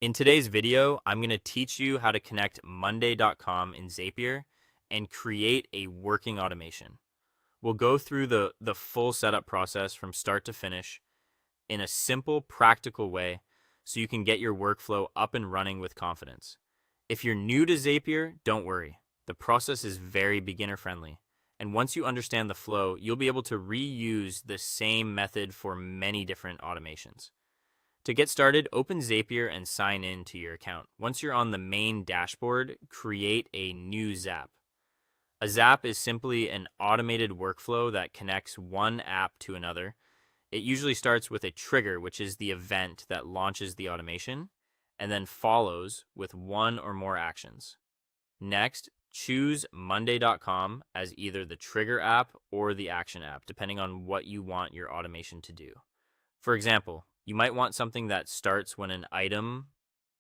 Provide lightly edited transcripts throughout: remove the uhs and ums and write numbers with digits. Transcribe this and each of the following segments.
In today's video, I'm going to teach you how to connect Monday.com in Zapier and create a working automation. We'll go through the full setup process from start to finish in a simple, practical way so you can get your workflow up and running with confidence. If you're new to Zapier, don't worry. The process is very beginner friendly. And once you understand the flow, you'll be able to reuse the same method for many different automations. To get started, open Zapier and sign in to your account. Once you're on the main dashboard, create a new Zap. A Zap is simply an automated workflow that connects one app to another. It usually starts with a trigger, which is the event that launches the automation, and then follows with one or more actions. Next, choose Monday.com as either the trigger app or the action app, depending on what you want your automation to do. For example, you might want something that starts when an item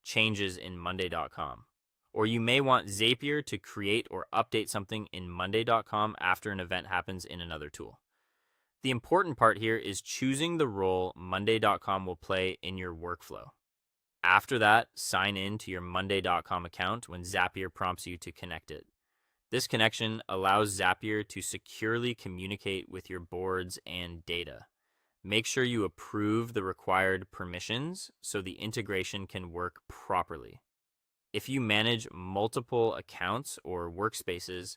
changes in Monday.com. Or you may want Zapier to create or update something in Monday.com after an event happens in another tool. The important part here is choosing the role Monday.com will play in your workflow. After that, sign in to your Monday.com account when Zapier prompts you to connect it. This connection allows Zapier to securely communicate with your boards and data. Make sure you approve the required permissions so the integration can work properly. If you manage multiple accounts or workspaces,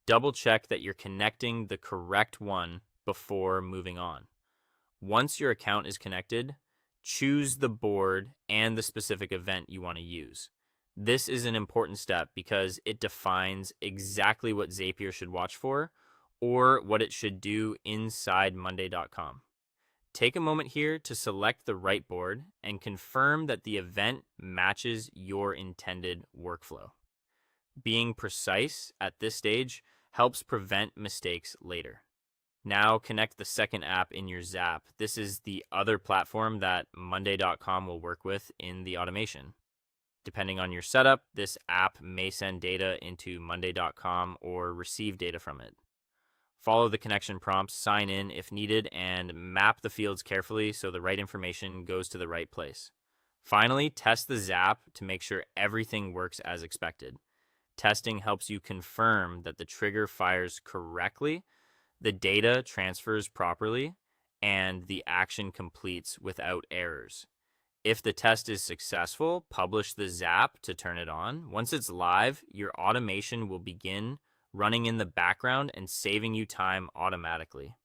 double check that you're connecting the correct one before moving on. Once your account is connected, choose the board and the specific event you want to use. This is an important step because it defines exactly what Zapier should watch for or what it should do inside Monday.com. Take a moment here to select the right board and confirm that the event matches your intended workflow. Being precise at this stage helps prevent mistakes later. Now connect the second app in your Zap. This is the other platform that Monday.com will work with in the automation. Depending on your setup, this app may send data into Monday.com or receive data from it. Follow the connection prompts, sign in if needed, and map the fields carefully so the right information goes to the right place. Finally, test the Zap to make sure everything works as expected. Testing helps you confirm that the trigger fires correctly, the data transfers properly, and the action completes without errors. If the test is successful, publish the Zap to turn it on. Once it's live, your automation will begin running in the background and saving you time automatically.